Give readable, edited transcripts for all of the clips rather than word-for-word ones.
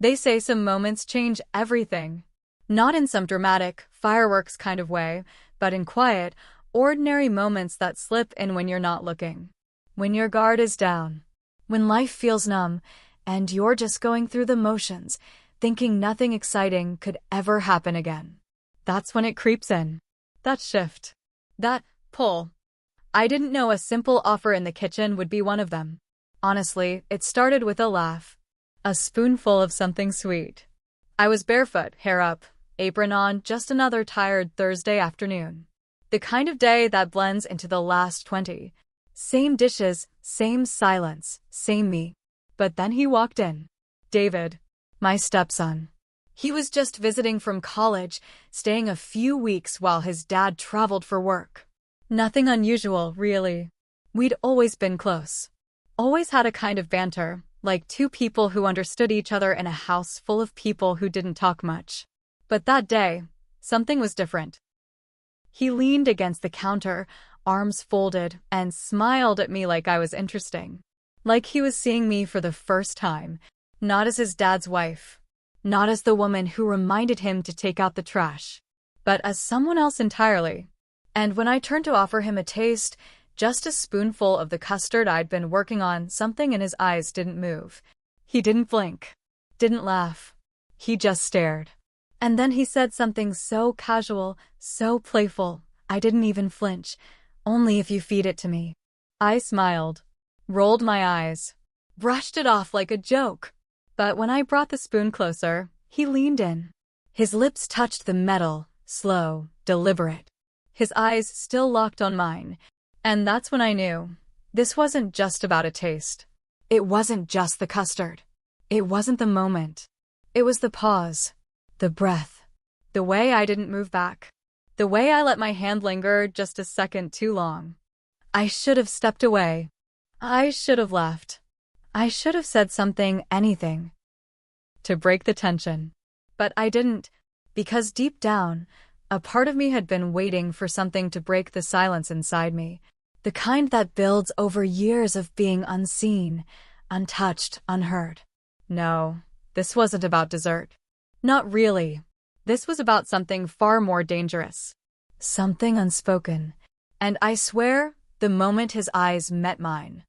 They say some moments change everything. Not in some dramatic, fireworks kind of way, but in quiet, ordinary moments that slip in when you're not looking. When your guard is down. When life feels numb, and you're just going through the motions, thinking nothing exciting could ever happen again. That's when it creeps in. That shift. That pull. I didn't know a simple offer in the kitchen would be one of them. Honestly, it started with a laugh. A spoonful of something sweet. I was barefoot, hair up, apron on, just another tired Thursday afternoon. The kind of day that blends into the last 20. Same dishes, same silence, same me. But then he walked in. David. My stepson. He was just visiting from college, staying a few weeks while his dad traveled for work. Nothing unusual, really. We'd always been close. Always had a kind of banter, like two people who understood each other in a house full of people who didn't talk much. But that day, something was different. He leaned against the counter, arms folded, and smiled at me like I was interesting. Like he was seeing me for the first time, not as his dad's wife, not as the woman who reminded him to take out the trash, but as someone else entirely. And when I turned to offer him a taste, just a spoonful of the custard I'd been working on, something in his eyes didn't move. He didn't blink, didn't laugh. He just stared. And then he said something so casual, so playful, I didn't even flinch. Only if you feed it to me. I smiled, rolled my eyes, brushed it off like a joke. But when I brought the spoon closer, he leaned in. His lips touched the metal, slow, deliberate. His eyes still locked on mine. And that's when I knew. This wasn't just about a taste. It wasn't just the custard. It wasn't the moment. It was the pause, the breath, the way I didn't move back, the way I let my hand linger just a second too long. I should have stepped away. I should have left. I should have said something, anything, to break the tension. But I didn't, because deep down, a part of me had been waiting for something to break the silence inside me, the kind that builds over years of being unseen, untouched, unheard. No, this wasn't about dessert. Not really. This was about something far more dangerous. Something unspoken. And I swear, the moment his eyes met mine,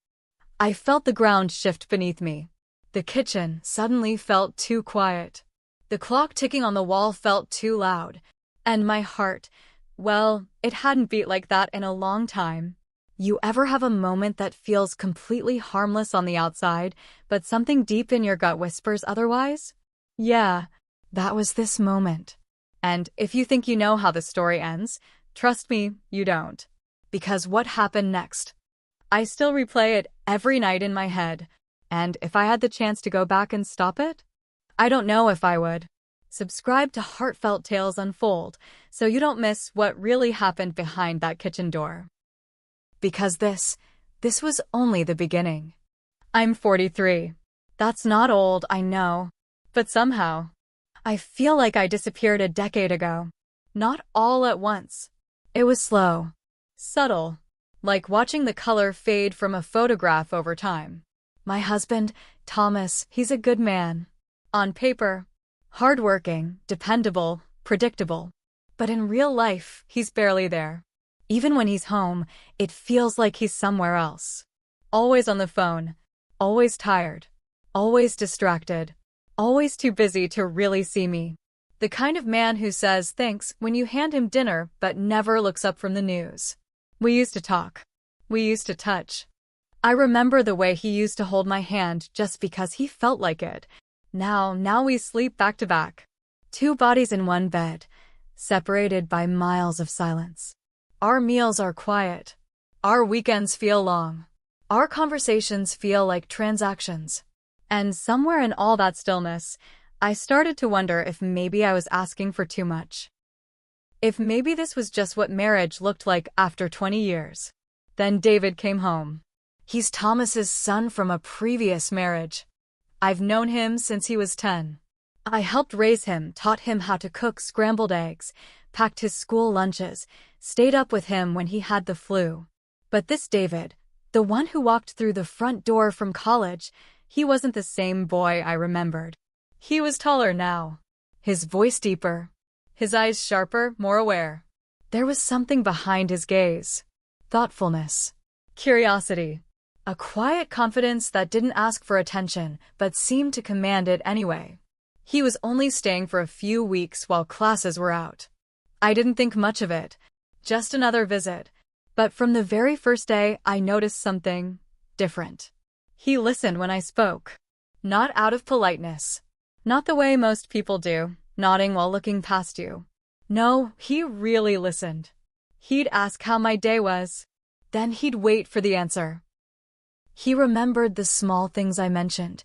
I felt the ground shift beneath me. The kitchen suddenly felt too quiet. The clock ticking on the wall felt too loud. And my heart, well, it hadn't beat like that in a long time. You ever have a moment that feels completely harmless on the outside, but something deep in your gut whispers otherwise? Yeah, that was this moment. And if you think you know how the story ends, trust me, you don't. Because what happened next? I still replay it every night in my head. And if I had the chance to go back and stop it, I don't know if I would. Subscribe to Heartfelt Tales Unfold so you don't miss what really happened behind that kitchen door. Because this was only the beginning. I'm 43. That's not old, I know. But somehow, I feel like I disappeared a decade ago. Not all at once. It was slow, subtle, like watching the color fade from a photograph over time. My husband, Thomas, he's a good man. On paper, hardworking, dependable, predictable. But in real life, he's barely there. Even when he's home, it feels like he's somewhere else. Always on the phone, always tired, always distracted, always too busy to really see me. The kind of man who says thanks when you hand him dinner but never looks up from the news. We used to talk. We used to touch. I remember the way he used to hold my hand just because he felt like it. Now we sleep back to back. Two bodies in one bed, separated by miles of silence. Our meals are quiet. Our weekends feel long. Our conversations feel like transactions. And somewhere in all that stillness, I started to wonder if maybe I was asking for too much. If maybe this was just what marriage looked like after 20 years. Then David came home. He's Thomas's son from a previous marriage. I've known him since he was 10. I helped raise him, taught him how to cook scrambled eggs, packed his school lunches, stayed up with him when he had the flu. But this David, the one who walked through the front door from college, he wasn't the same boy I remembered. He was taller now, his voice deeper, his eyes sharper, more aware. There was something behind his gaze. Thoughtfulness. Curiosity. A quiet confidence that didn't ask for attention, but seemed to command it anyway. He was only staying for a few weeks while classes were out. I didn't think much of it. Just another visit. But from the very first day, I noticed something different. He listened when I spoke. Not out of politeness. Not the way most people do, nodding while looking past you. No, he really listened. He'd ask how my day was. Then he'd wait for the answer. He remembered the small things I mentioned,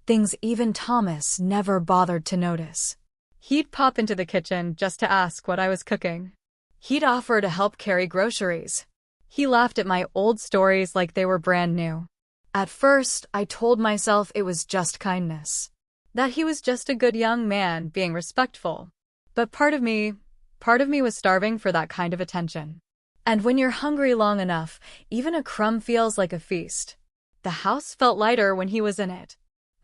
things even Thomas never bothered to notice. He'd pop into the kitchen just to ask what I was cooking. He'd offer to help carry groceries. He laughed at my old stories like they were brand new. At first, I told myself it was just kindness. That he was just a good young man being respectful. But part of me was starving for that kind of attention. And when you're hungry long enough, even a crumb feels like a feast. The house felt lighter when he was in it.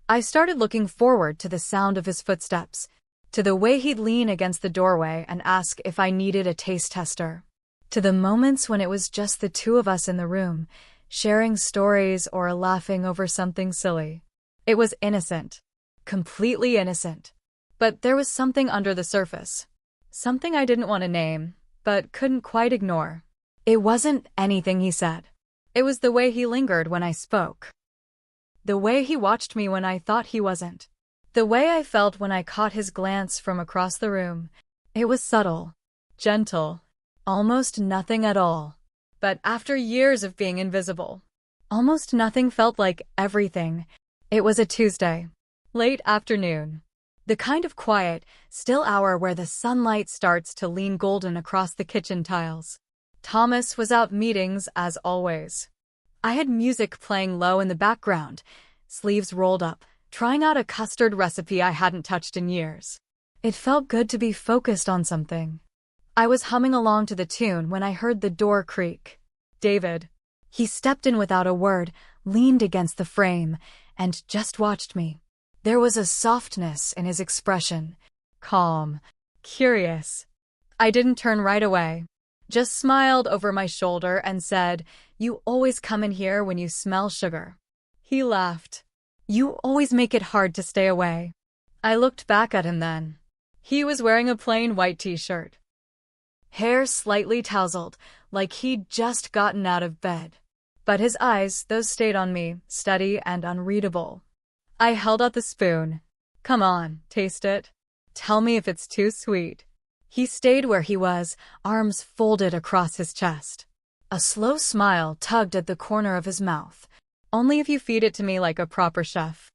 I started looking forward to the sound of his footsteps, to the way he'd lean against the doorway and ask if I needed a taste tester, to the moments when it was just the two of us in the room, sharing stories or laughing over something silly. It was innocent, completely innocent. But there was something under the surface, something I didn't want to name, but couldn't quite ignore. It wasn't anything he said. It was the way he lingered when I spoke. The way he watched me when I thought he wasn't. The way I felt when I caught his glance from across the room. It was subtle, gentle, almost nothing at all. But after years of being invisible, almost nothing felt like everything. It was a Tuesday, late afternoon. The kind of quiet, still hour where the sunlight starts to lean golden across the kitchen tiles. Thomas was out meetings as always. I had music playing low in the background, sleeves rolled up, trying out a custard recipe I hadn't touched in years. It felt good to be focused on something. I was humming along to the tune when I heard the door creak. David. He stepped in without a word, leaned against the frame, and just watched me. There was a softness in his expression, calm, curious. I didn't turn right away. Just smiled over my shoulder and said, "You always come in here when you smell sugar." He laughed. "You always make it hard to stay away." I looked back at him then. He was wearing a plain white t-shirt. Hair slightly tousled, like he'd just gotten out of bed. But his eyes, those stayed on me, steady and unreadable. I held out the spoon. "Come on, taste it. Tell me if it's too sweet." He stayed where he was, arms folded across his chest. A slow smile tugged at the corner of his mouth. "Only if you feed it to me like a proper chef."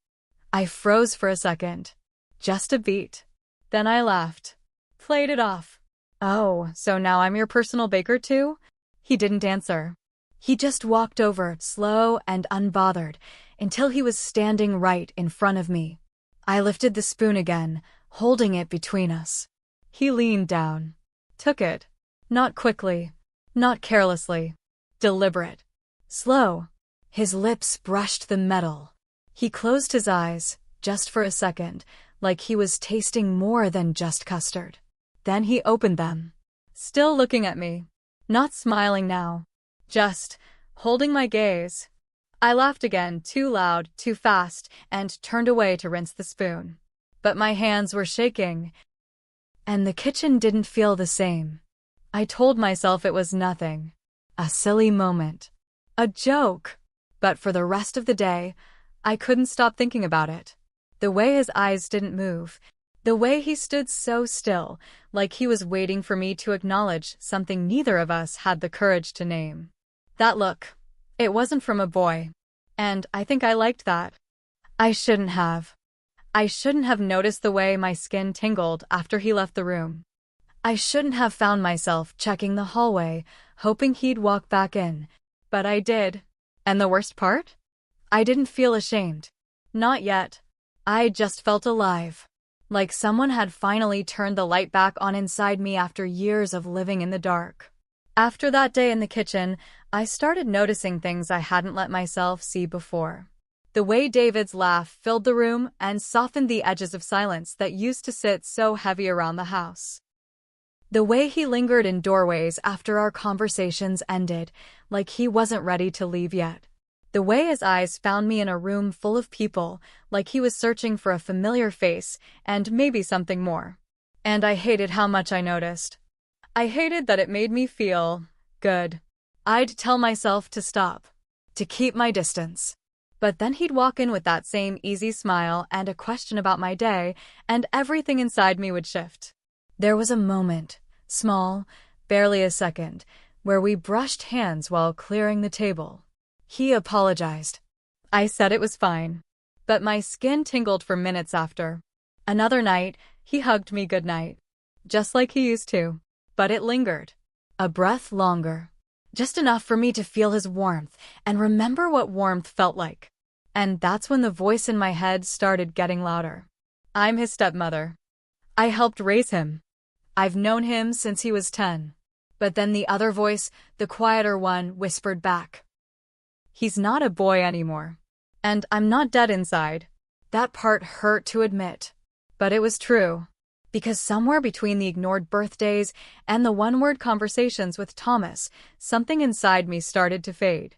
I froze for a second. Just a beat. Then I laughed. Played it off. "Oh, so now I'm your personal baker too?" He didn't answer. He just walked over, slow and unbothered, until he was standing right in front of me. I lifted the spoon again, holding it between us. He leaned down. Took it. Not quickly. Not carelessly. Deliberate. Slow. His lips brushed the metal. He closed his eyes, just for a second, like he was tasting more than just custard. Then he opened them. Still looking at me. Not smiling now. Just holding my gaze. I laughed again, too loud, too fast, and turned away to rinse the spoon. But my hands were shaking, and the kitchen didn't feel the same. I told myself it was nothing. A silly moment. A joke. But for the rest of the day, I couldn't stop thinking about it. The way his eyes didn't move. The way he stood so still, like he was waiting for me to acknowledge something neither of us had the courage to name. That look. It wasn't from a boy. And I think I liked that. I shouldn't have. I shouldn't have noticed the way my skin tingled after he left the room. I shouldn't have found myself checking the hallway, hoping he'd walk back in. But I did. And the worst part? I didn't feel ashamed. Not yet. I just felt alive. Like someone had finally turned the light back on inside me after years of living in the dark. After that day in the kitchen, I started noticing things I hadn't let myself see before. The The way David's laugh filled the room and softened the edges of silence that used to sit so heavy around the house. The way he lingered in doorways after our conversations ended, like he wasn't ready to leave yet. The way his eyes found me in a room full of people, like he was searching for a familiar face and maybe something more. And I hated how much I noticed. I hated that it made me feel good. I'd tell myself to stop, to keep my distance. But then he'd walk in with that same easy smile and a question about my day, and everything inside me would shift. There was a moment, small, barely a second, where we brushed hands while clearing the table. He apologized. I said it was fine. But my skin tingled for minutes after. Another night, he hugged me goodnight. Just like he used to. But it lingered. A breath longer. Just enough for me to feel his warmth and remember what warmth felt like. And that's when the voice in my head started getting louder. I'm his stepmother. I helped raise him. I've known him since he was 10. But then the other voice, the quieter one, whispered back. He's not a boy anymore. And I'm not dead inside. That part hurt to admit. But it was true. Because somewhere between the ignored birthdays and the one-word conversations with Thomas, something inside me started to fade.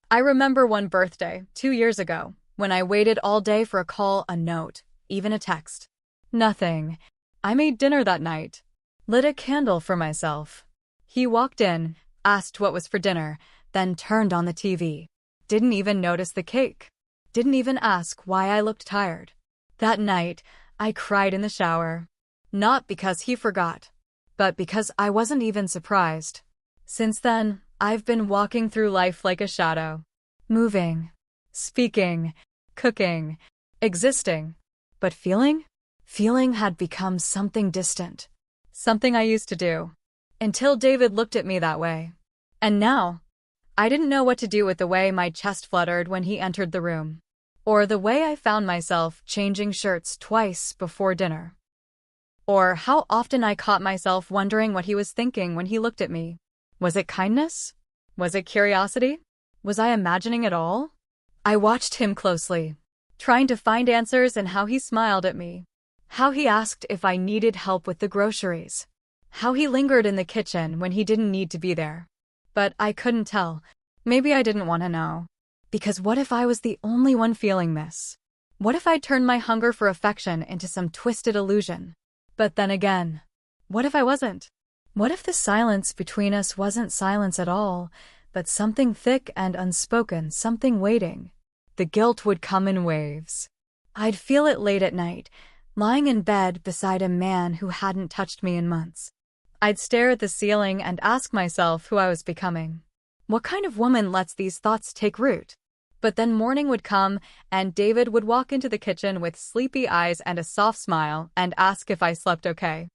I remember one birthday, 2 years ago, when I waited all day for a call, a note, even a text. Nothing. I made dinner that night. Lit a candle for myself. He walked in, asked what was for dinner, then turned on the TV. Didn't even notice the cake. Didn't even ask why I looked tired. That night, I cried in the shower. Not because he forgot, but because I wasn't even surprised. Since then, I've been walking through life like a shadow. Moving, speaking, cooking, existing. But feeling? Feeling had become something distant. Something I used to do. Until David looked at me that way. And now, I didn't know what to do with the way my chest fluttered when he entered the room. Or the way I found myself changing shirts twice before dinner. Or how often I caught myself wondering what he was thinking when he looked at me. Was it kindness? Was it curiosity? Was I imagining it all? I watched him closely, trying to find answers in how he smiled at me. How he asked if I needed help with the groceries. How he lingered in the kitchen when he didn't need to be there. But I couldn't tell. Maybe I didn't want to know. Because what if I was the only one feeling this? What if I turned my hunger for affection into some twisted illusion? But then again, what if I wasn't? What if the silence between us wasn't silence at all, but something thick and unspoken, something waiting? The guilt would come in waves. I'd feel it late at night, lying in bed beside a man who hadn't touched me in months. I'd stare at the ceiling and ask myself who I was becoming. What kind of woman lets these thoughts take root? But then morning would come, and David would walk into the kitchen with sleepy eyes and a soft smile and ask if I slept okay.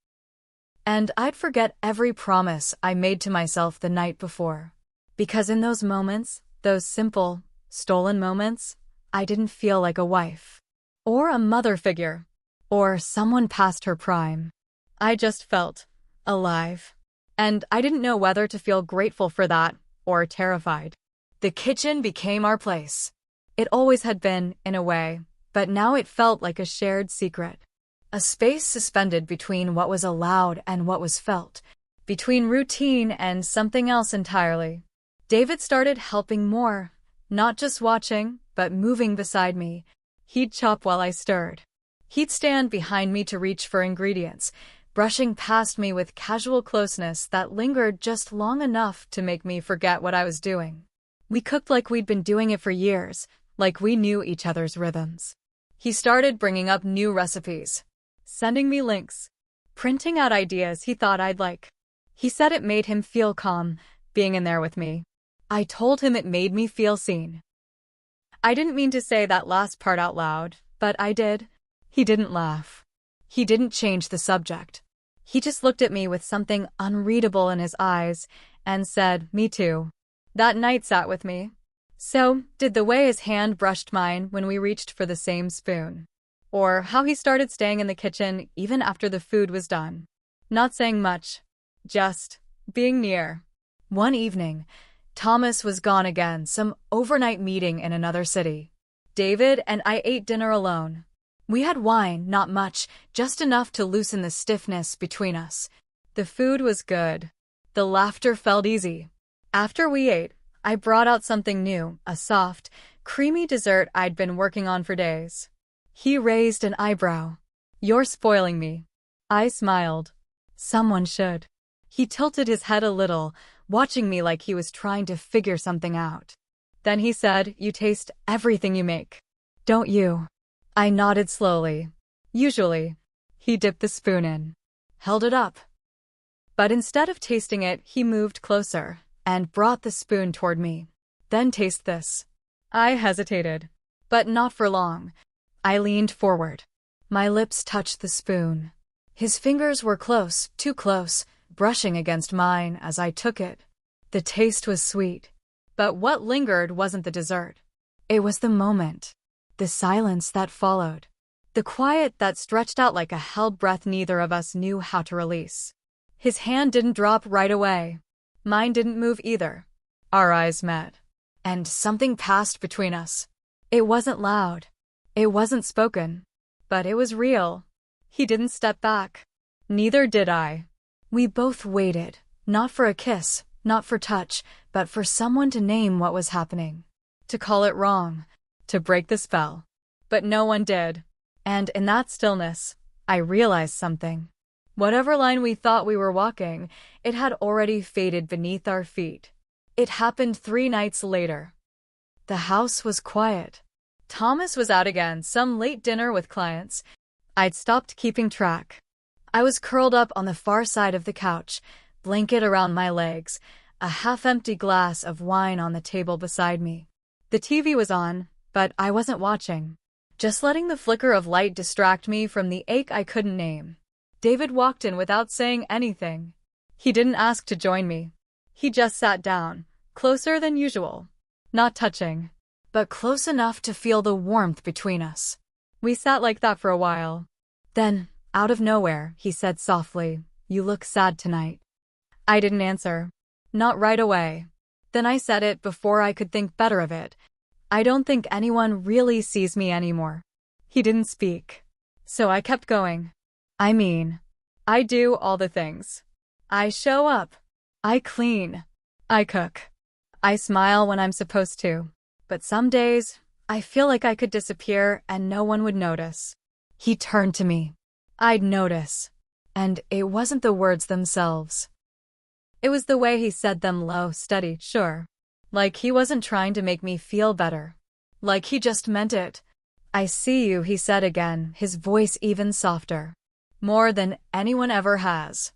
And I'd forget every promise I made to myself the night before. Because in those moments, those simple, stolen moments, I didn't feel like a wife. Or a mother figure. Or someone past her prime. I just felt alive. And I didn't know whether to feel grateful for that or terrified. The kitchen became our place. It always had been, in a way, but now it felt like a shared secret. A space suspended between what was allowed and what was felt, between routine and something else entirely. David started helping more, not just watching, but moving beside me. He'd chop while I stirred. He'd stand behind me to reach for ingredients, brushing past me with casual closeness that lingered just long enough to make me forget what I was doing. We cooked like we'd been doing it for years, like we knew each other's rhythms. He started bringing up new recipes, sending me links, printing out ideas he thought I'd like. He said it made him feel calm, being in there with me. I told him it made me feel seen. I didn't mean to say that last part out loud, but I did. He didn't laugh. He didn't change the subject. He just looked at me with something unreadable in his eyes and said, "Me too." That night sat with me. So did the way his hand brushed mine when we reached for the same spoon. Or how he started staying in the kitchen even after the food was done. Not saying much. Just being near. One evening, Thomas was gone again, some overnight meeting in another city. David and I ate dinner alone. We had wine, not much, just enough to loosen the stiffness between us. The food was good. The laughter felt easy. After we ate, I brought out something new, a soft, creamy dessert I'd been working on for days. He raised an eyebrow. "You're spoiling me." I smiled. "Someone should." He tilted his head a little, watching me like he was trying to figure something out. Then he said, "You taste everything you make, don't you?" I nodded slowly. "Usually." He dipped the spoon in, held it up. But instead of tasting it, he moved closer and brought the spoon toward me. "Then taste this." I hesitated, but not for long. I leaned forward. My lips touched the spoon. His fingers were close, too close, brushing against mine as I took it. The taste was sweet, but what lingered wasn't the dessert. It was the moment, the silence that followed, the quiet that stretched out like a held breath neither of us knew how to release. His hand didn't drop right away. Mine didn't move either. Our eyes met, and something passed between us. It wasn't loud. It wasn't spoken, but it was real. He didn't step back. Neither did I. We both waited, not for a kiss, not for touch, but for someone to name what was happening, to call it wrong, to break the spell. But no one did. And in that stillness, I realized something. Whatever line we thought we were walking, it had already faded beneath our feet. It happened 3 nights later. The house was quiet. Thomas was out again, some late dinner with clients. I'd stopped keeping track. I was curled up on the far side of the couch, blanket around my legs, a half-empty glass of wine on the table beside me. The TV was on, but I wasn't watching, just letting the flicker of light distract me from the ache I couldn't name. David walked in without saying anything. He didn't ask to join me. He just sat down, closer than usual. Not touching, but close enough to feel the warmth between us. We sat like that for a while. Then, out of nowhere, he said softly, "You look sad tonight." I didn't answer. Not right away. Then I said it before I could think better of it. "I don't think anyone really sees me anymore." He didn't speak. So I kept going. "I mean, I do all the things. I show up. I clean. I cook. I smile when I'm supposed to. But some days, I feel like I could disappear and no one would notice." He turned to me. I'd notice. And it wasn't the words themselves. It was the way he said them, low, steady, sure. Like he wasn't trying to make me feel better. Like he just meant it. "I see you," he said again, his voice even softer. "More than anyone ever has."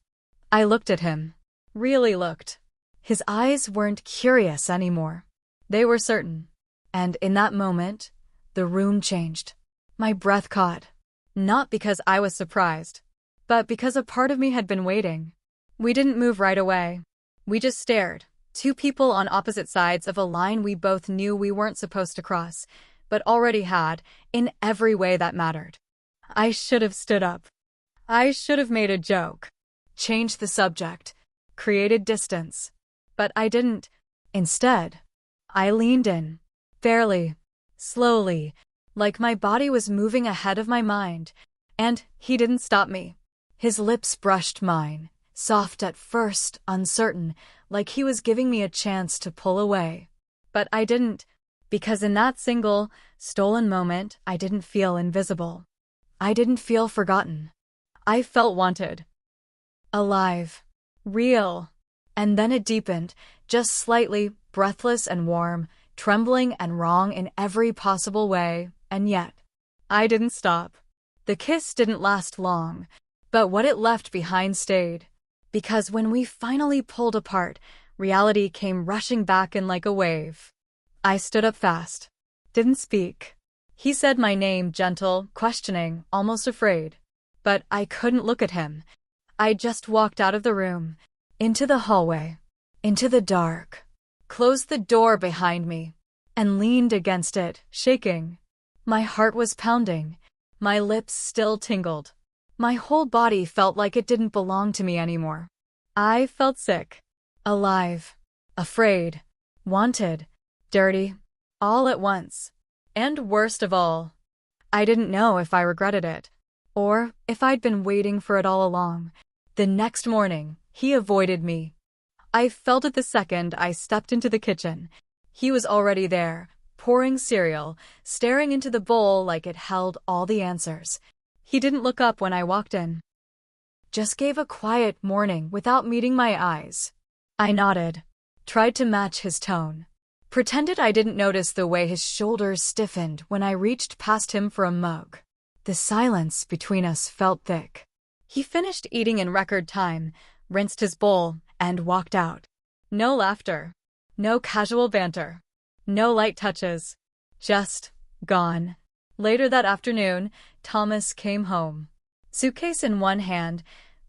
I looked at him. Really looked. His eyes weren't curious anymore. They were certain. And in that moment, the room changed. My breath caught. Not because I was surprised, but because a part of me had been waiting. We didn't move right away. We just stared. 2 people on opposite sides of a line we both knew we weren't supposed to cross, but already had, in every way that mattered. I should have stood up. I should have made a joke. Changed the subject. Created distance. But I didn't. Instead, I leaned in. Fairly. Slowly. Like my body was moving ahead of my mind. And he didn't stop me. His lips brushed mine. Soft at first, uncertain, like he was giving me a chance to pull away. But I didn't. Because in that single, stolen moment, I didn't feel invisible. I didn't feel forgotten. I felt wanted. Alive. Real. And then it deepened, just slightly, breathless and warm, trembling and wrong in every possible way, and yet, I didn't stop. The kiss didn't last long, but what it left behind stayed. Because when we finally pulled apart, reality came rushing back in like a wave. I stood up fast. Didn't speak. He said my name, gentle, questioning, almost afraid. But I couldn't look at him. I just walked out of the room, into the hallway, into the dark, closed the door behind me, and leaned against it, shaking. My heart was pounding. My lips still tingled. My whole body felt like it didn't belong to me anymore. I felt sick, alive, afraid, wanted, dirty, all at once. And worst of all, I didn't know if I regretted it, or if I'd been waiting for it all along. The next morning, he avoided me. I felt it the second I stepped into the kitchen. He was already there, pouring cereal, staring into the bowl like it held all the answers. He didn't look up when I walked in. Just gave a quiet morning without meeting my eyes. I nodded, tried to match his tone, pretended I didn't notice the way his shoulders stiffened when I reached past him for a mug. The silence between us felt thick. He finished eating in record time, rinsed his bowl, and walked out. No laughter, no casual banter, no light touches, just gone. Later that afternoon, Thomas came home. Suitcase in one hand,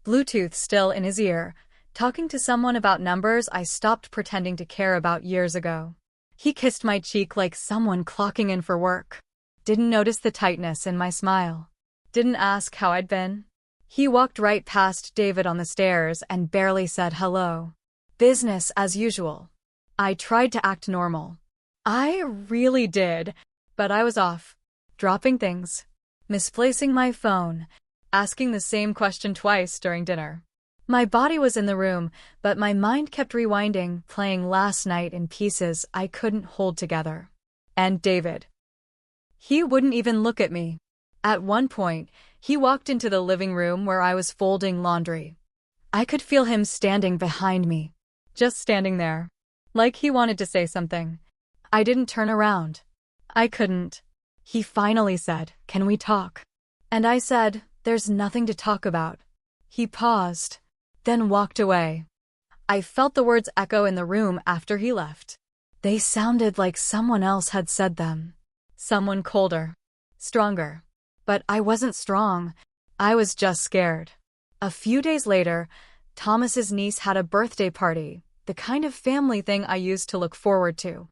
Bluetooth still in his ear, talking to someone about numbers I stopped pretending to care about years ago. He kissed my cheek like someone clocking in for work. Didn't notice the tightness in my smile. Didn't ask how I'd been. He walked right past David on the stairs and barely said hello. Business as usual. I tried to act normal. I really did, but I was off. Dropping things. Misplacing my phone. Asking the same question twice during dinner. My body was in the room, but my mind kept rewinding, playing last night in pieces I couldn't hold together. And David. He wouldn't even look at me. At one point, he walked into the living room where I was folding laundry. I could feel him standing behind me. Just standing there. Like he wanted to say something. I didn't turn around. I couldn't. He finally said, "Can we talk?" And I said, "There's nothing to talk about." He paused, then walked away. I felt the words echo in the room after he left. They sounded like someone else had said them. Someone colder. Stronger. But I wasn't strong. I was just scared. A few days later, Thomas's niece had a birthday party, the kind of family thing I used to look forward to.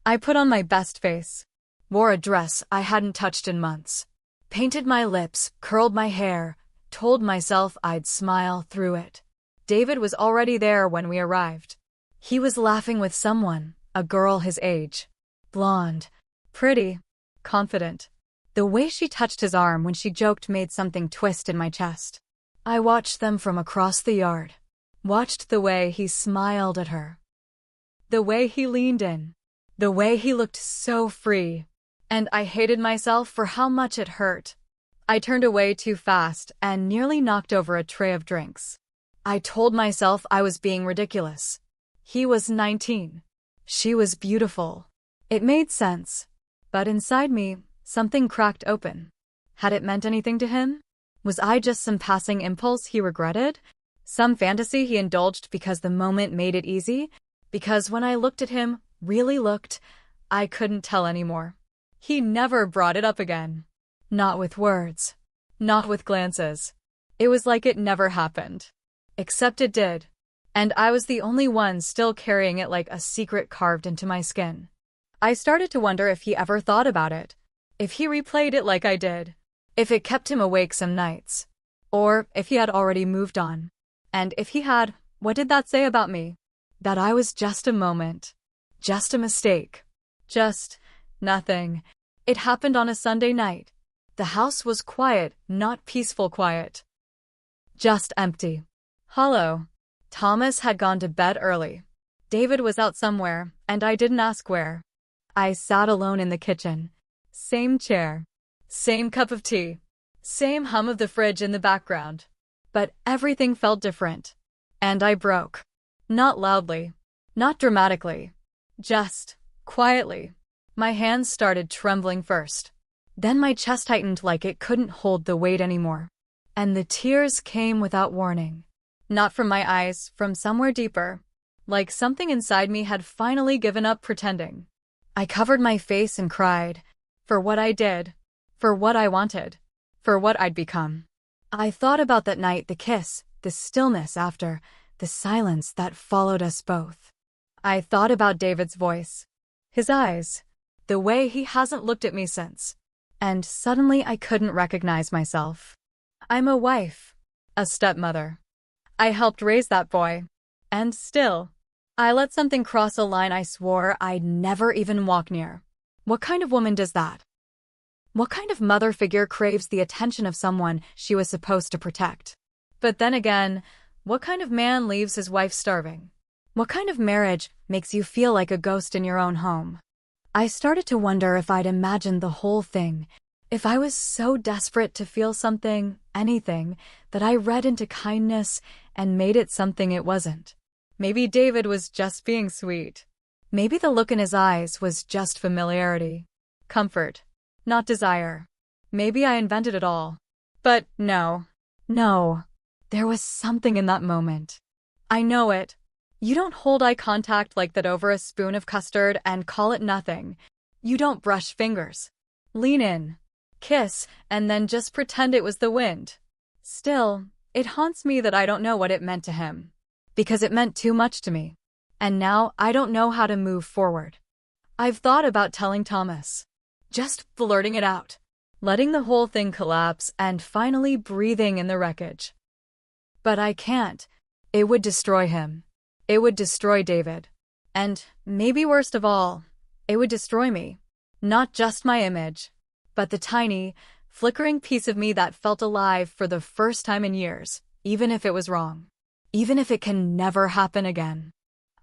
I put on my best face. Wore a dress I hadn't touched in months. Painted my lips, curled my hair, told myself I'd smile through it. David was already there when we arrived. He was laughing with someone, a girl his age. Blonde. Pretty. Confident. The way she touched his arm when she joked made something twist in my chest. I watched them from across the yard. Watched the way he smiled at her. The way he leaned in. The way he looked so free. And I hated myself for how much it hurt. I turned away too fast and nearly knocked over a tray of drinks. I told myself I was being ridiculous. He was 19. She was beautiful. It made sense. But inside me, something cracked open. Had it meant anything to him? Was I just some passing impulse he regretted? Some fantasy he indulged because the moment made it easy? Because when I looked at him, really looked, I couldn't tell anymore. He never brought it up again. Not with words. Not with glances. It was like it never happened. Except it did. And I was the only one still carrying it like a secret carved into my skin. I started to wonder if he ever thought about it. If he replayed it like I did. If it kept him awake some nights. Or if he had already moved on. And if he had, what did that say about me? That I was just a moment. Just a mistake. Just nothing. It happened on a Sunday night. The house was quiet, not peaceful quiet. Just empty. Hollow. Thomas had gone to bed early. David was out somewhere, and I didn't ask where. I sat alone in the kitchen. Same chair. Same cup of tea. Same hum of the fridge in the background. But everything felt different. And I broke. Not loudly. Not dramatically. Just quietly. My hands started trembling first. Then my chest tightened like it couldn't hold the weight anymore. And the tears came without warning. Not from my eyes, from somewhere deeper. Like something inside me had finally given up pretending. I covered my face and cried. For what I did. For what I wanted. For what I'd become. I thought about that night, the kiss, the stillness after, the silence that followed us both. I thought about David's voice. His eyes. The way he hasn't looked at me since. And suddenly I couldn't recognize myself. I'm a wife. A stepmother. I helped raise that boy. And still, I let something cross a line I swore I'd never even walk near. What kind of woman does that? What kind of mother figure craves the attention of someone she was supposed to protect? But then again, what kind of man leaves his wife starving? What kind of marriage makes you feel like a ghost in your own home? I started to wonder if I'd imagined the whole thing, if I was so desperate to feel something, anything, that I read into kindness and made it something it wasn't. Maybe David was just being sweet. Maybe the look in his eyes was just familiarity. Comfort, not desire. Maybe I invented it all. But no. There was something in that moment. I know it. You don't hold eye contact like that over a spoon of custard and call it nothing. You don't brush fingers. Lean in, kiss, and then just pretend it was the wind. Still, it haunts me that I don't know what it meant to him. Because it meant too much to me. And now I don't know how to move forward. I've thought about telling Thomas. Just blurting it out. Letting the whole thing collapse and finally breathing in the wreckage. But I can't. It would destroy him. It would destroy David. And, maybe worst of all, it would destroy me. Not just my image, but the tiny, flickering piece of me that felt alive for the first time in years, even if it was wrong. Even if it can never happen again.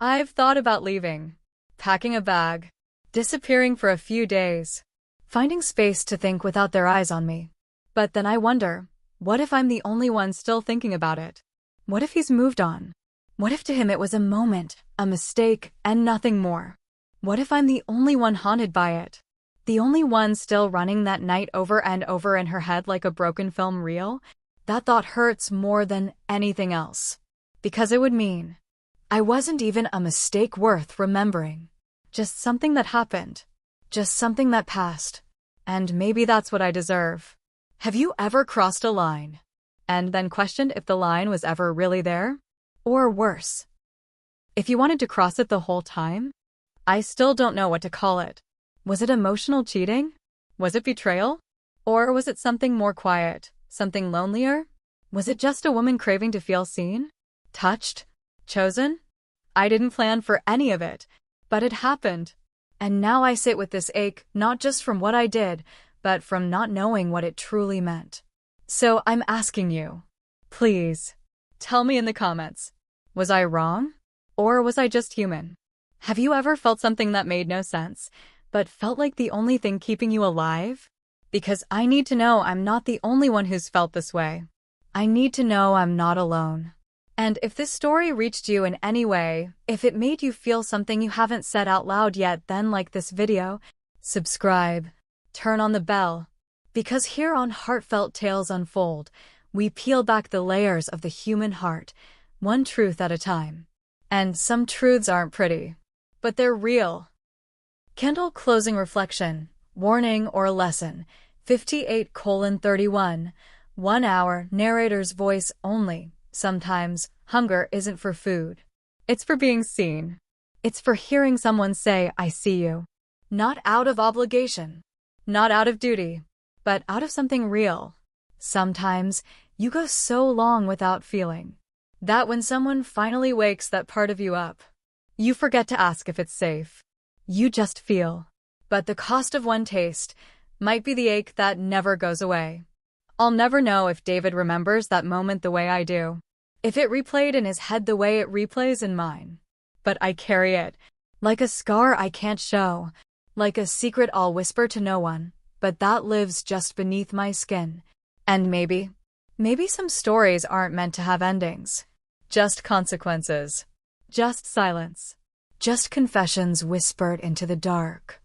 I've thought about leaving, packing a bag, disappearing for a few days, finding space to think without their eyes on me. But then I wonder, what if I'm the only one still thinking about it? What if he's moved on? What if to him it was a moment, a mistake, and nothing more? What if I'm the only one haunted by it? The only one still running that night over and over in her head like a broken film reel? That thought hurts more than anything else. Because it would mean I wasn't even a mistake worth remembering. Just something that happened. Just something that passed. And maybe that's what I deserve. Have you ever crossed a line and then questioned if the line was ever really there? Or worse, if you wanted to cross it the whole time? I still don't know what to call it. Was it emotional cheating? Was it betrayal? Or was it something more quiet, something lonelier? Was it just a woman craving to feel seen? Touched? Chosen? I didn't plan for any of it, but it happened. And now I sit with this ache, not just from what I did, but from not knowing what it truly meant. So I'm asking you, please, tell me in the comments, was I wrong? Or was I just human? Have you ever felt something that made no sense, but felt like the only thing keeping you alive? Because I need to know I'm not the only one who's felt this way. I need to know I'm not alone. And if this story reached you in any way, if it made you feel something you haven't said out loud yet, then like this video, subscribe, turn on the bell. Because here on Heartfelt Tales Unfold, we peel back the layers of the human heart, one truth at a time. And some truths aren't pretty, but they're real. Candle closing reflection, warning or lesson, 58:31, 1 hour, narrator's voice only. Sometimes, hunger isn't for food. It's for being seen. It's for hearing someone say, I see you. Not out of obligation. Not out of duty. But out of something real. Sometimes, you go so long without feeling that when someone finally wakes that part of you up, you forget to ask if it's safe. You just feel. But the cost of one taste might be the ache that never goes away. I'll never know if David remembers that moment the way I do. If it replayed in his head the way it replays in mine. But I carry it. Like a scar I can't show. Like a secret I'll whisper to no one. But that lives just beneath my skin. And maybe some stories aren't meant to have endings. Just consequences. Just silence. Just confessions whispered into the dark.